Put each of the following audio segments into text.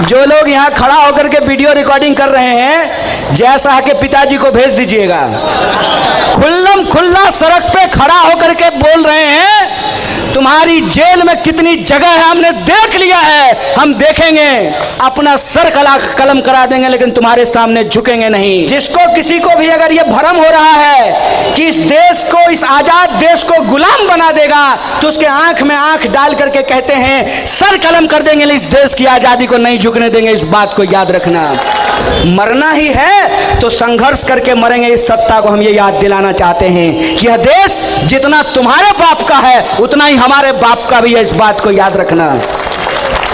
जो लोग यहाँ खड़ा होकर के वीडियो रिकॉर्डिंग कर रहे हैं, जय शाह के पिताजी को भेज दीजिएगा। खुल्लम खुल्ला सड़क पे खड़ा होकर के बोल रहे हैं तुम्हारी जेल में कितनी जगह है हमने देख लिया है, हम देखेंगे, अपना सर कलम करा देंगे, लेकिन तुम्हारे सामने झुकेंगे नहीं। जिसको किसी को भी अगर ये भ्रम हो रहा है कि इस देश को, इस आजाद देश को गुलाम बना देगा, तो उसके आंख में आंख डाल करके कहते हैं सर कलम कर देंगे, इस देश की आजादी को नहीं झुकने देंगे। इस बात को याद रखना। मरना ही है तो संघर्ष करके मरेंगे। इस सत्ता को हम ये याद दिलाना चाहते हैं कि यह देश जितना तुम्हारे बाप का है उतना ही हमारे बाप का भी है। इस बात को याद रखना।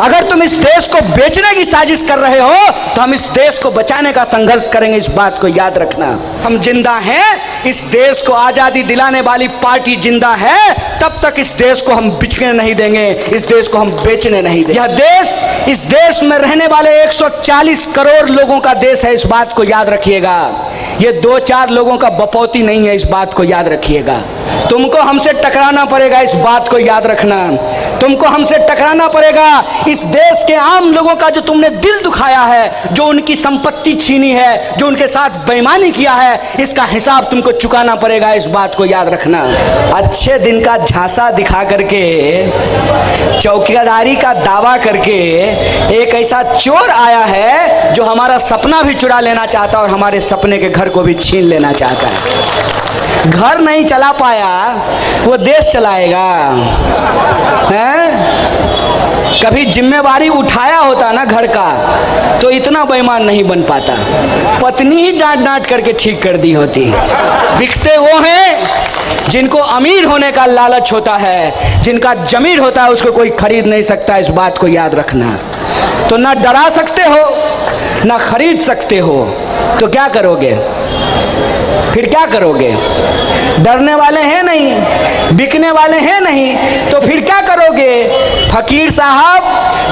अगर तुम इस देश को बेचने की साजिश कर रहे हो तो हम इस देश को बचाने का संघर्ष करेंगे। इस बात को याद रखना। हम जिंदा हैं, इस देश को आजादी दिलाने वाली पार्टी जिंदा है, तब तक इस देश को हम बिकने नहीं देंगे, इस देश को हम बेचने नहीं देंगे। यह देश, इस देश में रहने वाले 140 करोड़ लोगों का देश है। इस बात को याद रखिएगा। ये 2-4 लोगों का बपौती नहीं है। इस बात को याद रखिएगा। तुमको हमसे टकराना पड़ेगा। इस बात को याद रखना। तुमको हमसे टकराना पड़ेगा। इस देश के आम लोगों का जो तुमने दिल दुखाया है, जो उनकी संपत्ति छीनी है, जो उनके साथ बेईमानी किया है, इसका हिसाब तुमको चुकाना पड़ेगा। इस बात को याद रखना। अच्छे दिन का झांसा दिखा करके, चौकीदारी का दावा करके एक ऐसा चोर आया है जो हमारा सपना भी चुरा लेना चाहता है और हमारे सपने के घर को भी छीन लेना चाहता है। घर नहीं चला पाया, वो देश चलाएगा हैं? कभी जिम्मेवारी उठाया होता ना घर का तो इतना बेईमान नहीं बन पाता। पत्नी ही डांट डांट करके ठीक कर दी होती। बिकते वो हैं जिनको अमीर होने का लालच होता है, जिनका जमीर होता है उसको कोई खरीद नहीं सकता। इस बात को याद रखना। तो ना डरा सकते हो ना खरीद सकते हो, तो क्या करोगे? फिर क्या करोगे? डरने वाले हैं नहीं, बिकने वाले हैं नहीं, तो फिर क्या करोगे? फकीर साहब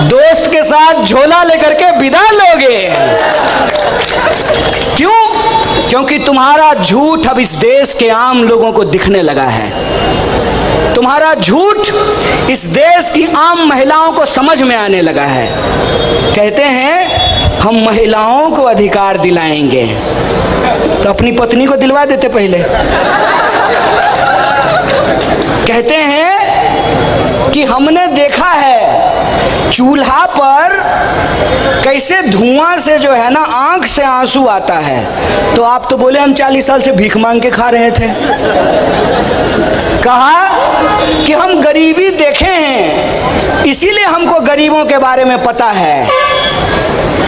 दोस्त के साथ झोला लेकर के विदा लोगे। क्यों? क्योंकि तुम्हारा झूठ अब इस देश के आम लोगों को दिखने लगा है। तुम्हारा झूठ इस देश की आम महिलाओं को समझ में आने लगा है। कहते हैं हम महिलाओं को अधिकार दिलाएंगे, तो अपनी पत्नी को दिलवा देते पहले। कहते हैं कि हमने देखा है चूल्हा पर कैसे धुआं से जो है ना आंख से आंसू आता है, तो आप तो बोले हम 40 साल से भीख मांग के खा रहे थे। कहा कि हम गरीबी देखे हैं इसीलिए हमको गरीबों के बारे में पता है।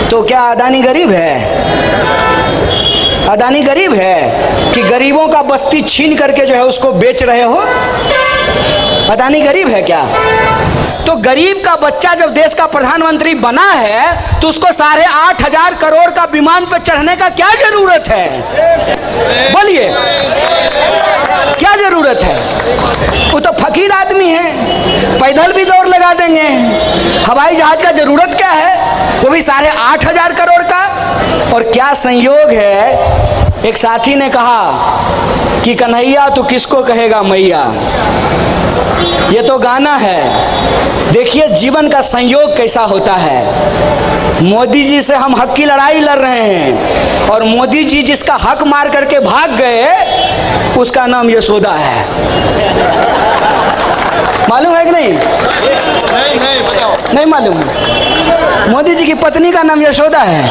तो क्या अदानी गरीब है? अदानी गरीब है कि गरीबों का बस्ती छीन करके जो है उसको बेच रहे हो? अदानी गरीब है क्या? तो गरीब का बच्चा जब देश का प्रधानमंत्री बना है तो उसको 8,500 करोड़ का विमान पर चढ़ने का क्या जरूरत है? बोलिए, क्या जरूरत है? वो तो फकीर आदमी है, पैदल भी दौड़ लगा देंगे। हवाई जहाज का जरूरत क्या है? वो भी 8,500 करोड़ का। और क्या संयोग है, एक साथी ने कहा कि कन्हैया तू किसको कहेगा मैया। ये तो गाना है। देखिए जीवन का संयोग कैसा होता है। मोदी जी से हम हक की लड़ाई लड़ रहे हैं और मोदी जी जिसका हक मार करके भाग गए उसका नाम यशोदा है। मालूम है कि नहीं? नहीं बताओ। नहीं मालूम? मोदी जी की पत्नी का नाम यशोदा है।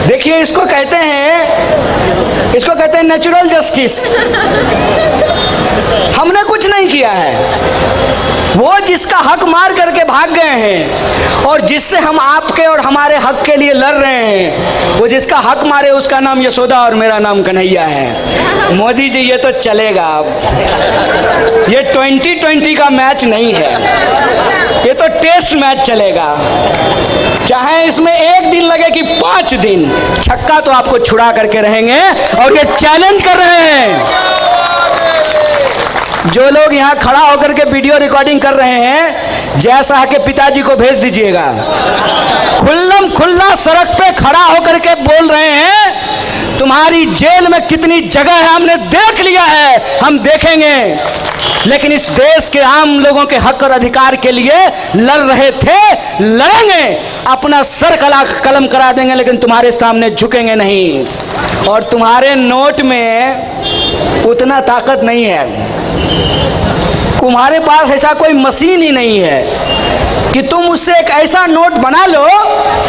देखिए इसको कहते हैं नेचुरल जस्टिस। हमने कुछ नहीं किया है। वो जिसका हक मार करके भाग गए हैं और जिससे हम आपके और हमारे हक के लिए लड़ रहे हैं, वो जिसका हक मारे उसका नाम यशोदा और मेरा नाम कन्हैया है। मोदी जी ये तो चलेगा अब। ये 2020 का मैच नहीं है, ये तो टेस्ट मैच चलेगा। चाहे इसमें 1 दिन लगे कि 5 दिन, छक्का तो आपको छुड़ा करके रहेंगे। और ये चैलेंज कर रहे हैं जो लोग यहाँ खड़ा होकर के वीडियो रिकॉर्डिंग कर रहे हैं, जय शाह के पिताजी को भेज दीजिएगा। खुल्लम खुल्ला सड़क पे खड़ा होकर के बोल रहे हैं तुम्हारी जेल में कितनी जगह है हमने देख लिया है, हम देखेंगे। लेकिन इस देश के आम लोगों के हक और अधिकार के लिए लड़ रहे थे, लड़ेंगे, अपना सर कलम करा देंगे, लेकिन तुम्हारे सामने झुकेंगे नहीं। और तुम्हारे नोट में उतना ताकत नहीं है, तुम्हारे पास ऐसा कोई मशीन ही नहीं है कि तुम उससे एक ऐसा नोट बना लो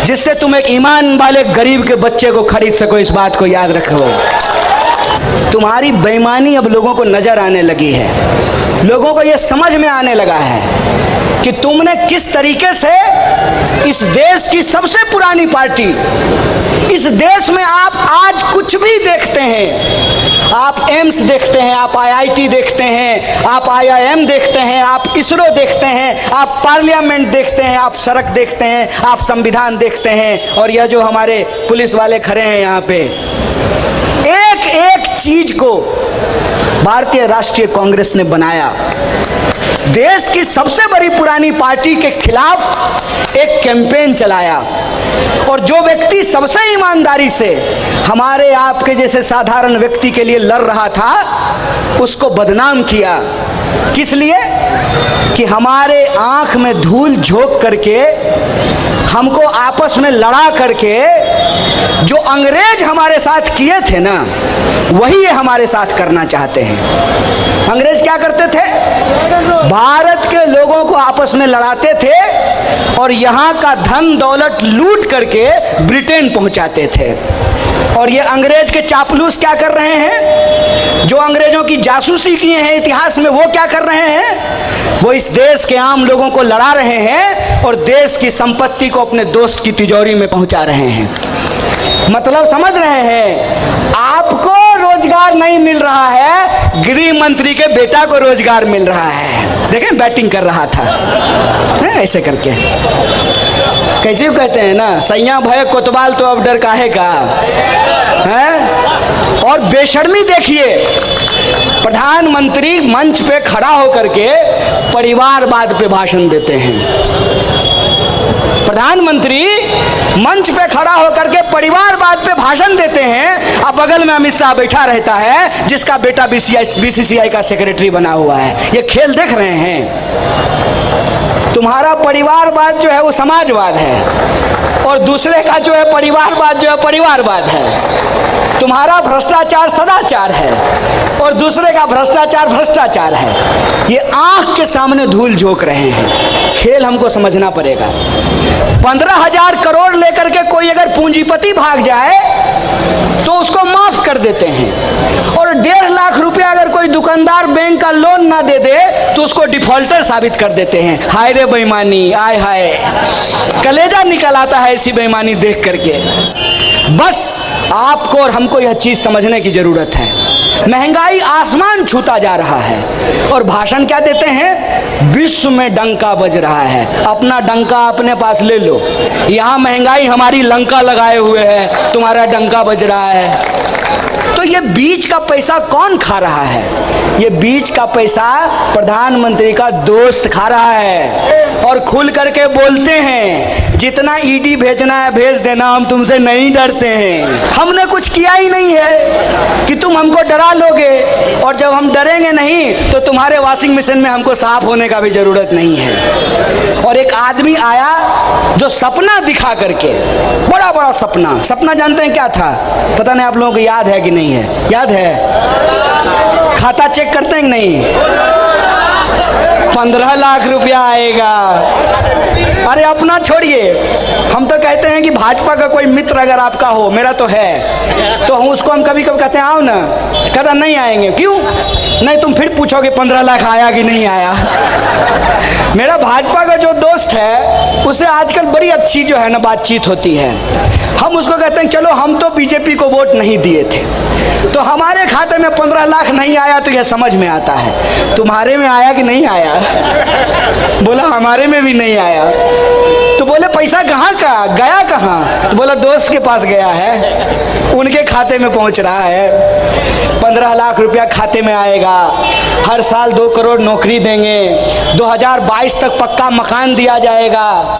जिससे तुम एक ईमान वाले गरीब के बच्चे को खरीद सको। इस बात को याद रखो। तुम्हारी बेईमानी अब लोगों को नजर आने लगी है, लोगों को यह समझ में आने लगा है कि तुमने किस तरीके से इस देश की सबसे पुरानी पार्टी, इस देश में आप आज कुछ भी देखते हैं, आप एम्स देखते हैं, आप IIT देखते हैं, आप IIM देखते हैं, आप इसरो देखते हैं, आप पार्लियामेंट देखते हैं, आप सड़क देखते हैं, आप संविधान देखते हैं, और यह जो हमारे पुलिस वाले खड़े हैं यहाँ पे, एक एक चीज को भारतीय राष्ट्रीय कांग्रेस ने बनाया। देश की सबसे बड़ी पुरानी पार्टी के खिलाफ एक कैंपेन चलाया, और जो व्यक्ति सबसे ईमानदारी से हमारे आपके जैसे साधारण व्यक्ति के लिए लड़ रहा था, उसको बदनाम किया। किस लिए? कि हमारे आंख में धूल झोंक करके, हमको आपस में लड़ा करके जो अंग्रेज हमारे साथ किए थे ना, वही ये हमारे साथ करना चाहते हैं। अंग्रेज क्या करते थे? भारत के लोगों को आपस में लड़ाते थे और यहाँ का धन दौलत लूट करके ब्रिटेन पहुंचाते थे। और ये अंग्रेज के चापलूस क्या कर रहे हैं? जो अंग्रेजों की जासूसी किए हैं इतिहास में, वो क्या कर रहे हैं? वो इस देश के आम लोगों को लड़ा रहे हैं और देश की संपत्ति को अपने दोस्त की तिजोरी में पहुंचा रहे हैं। मतलब समझ रहे हैं? आपको रोजगार नहीं मिल रहा है, गृह मंत्री के बेटा को रोजगार मिल रहा है। देखें, बैटिंग कर रहा था ऐसे करके। कैसे कहते हैं ना, सैया भय कोतवाल तो अब डर काहे का है। और बेशर्मी देखिए, प्रधानमंत्री मंच पे खड़ा होकर के परिवारवाद पे भाषण देते हैं। प्रधानमंत्री मंच पे खड़ा होकर के परिवारवाद पे भाषण देते हैं। अब बगल में अमित शाह बैठा रहता है, जिसका बेटा BCCI का सेक्रेटरी बना हुआ है। ये खेल देख रहे हैं। तुम्हारा परिवारवाद जो है वो समाजवाद है, और दूसरे का जो है परिवारवाद जो है परिवारवाद है। तुम्हारा भ्रष्टाचार सदाचार है और दूसरे का भ्रष्टाचार भ्रष्टाचार है। ये आंख के सामने धूल झोंक रहे हैं। खेल हमको समझना पड़ेगा। 15,000 करोड़ लेकर के कोई अगर पूंजीपति भाग जाए तो उसको माफ कर देते हैं, और 1.5 लाख रुपया अगर कोई दुकानदार बैंक का लोन ना दे दे तो उसको डिफॉल्टर साबित कर देते हैं। हाय रे बेईमानी, आय हाय, कलेजा निकल आता है ऐसी बेईमानी देख करके। बस आपको और हमको यह चीज समझने की जरूरत है। महंगाई आसमान छूता जा रहा है, और भाषण क्या देते हैं? विश्व में डंका बज रहा है। अपना डंका अपने पास ले लो। यहाँ महंगाई हमारी लंका लगाए हुए है, तुम्हारा डंका बज रहा है। तो ये बीच का पैसा कौन खा रहा है? ये बीच का पैसा प्रधानमंत्री का दोस्त खा रहा है, और खुल करके बोलते हैं जितना ईडी भेजना है भेज देना, हम तुमसे नहीं डरते हैं। हमने कुछ किया ही नहीं है कि तुम हमको डरा लोगे, और जब हम डरेंगे नहीं तो तुम्हारे वॉशिंग मशीन में हमको साफ होने का भी जरूरत नहीं है। और एक आदमी आया जो सपना दिखा करके, बड़ा बड़ा सपना जानते हैं क्या था? पता नहीं आप लोगों को याद है कि नहीं है? याद है? खाता चेक करते हैं कि नहीं? 15 लाख रुपया आएगा। अरे अपना छोड़िए, हम तो कहते हैं कि भाजपा का कोई मित्र अगर आपका हो, मेरा तो है, तो हम उसको कभी कभी कहते हैं आओ ना, कहता नहीं आएंगे। क्यों नहीं? तुम फिर पूछोगे 15 लाख आया कि नहीं आया। मेरा भाजपा का जो दोस्त है उससे आजकल बड़ी अच्छी जो है ना बातचीत होती है। हम उसको कहते हैं चलो हम तो बीजेपी को वोट नहीं दिए थे, तो हमारे खाते में 15 लाख नहीं आया तो यह समझ में आता है। तुम्हारे में आया कि नहीं आया? बोला हमारे में भी नहीं आया। तो बोले पैसा कहाँ का गया, कहाँ? तो बोला दोस्त के पास गया है, उनके खाते में पहुंच रहा है। 15 लाख रुपया खाते में आएगा। हर साल 2 करोड़ नौकरी देंगे। 2022 तक पक्का मकान दिया जाएगा।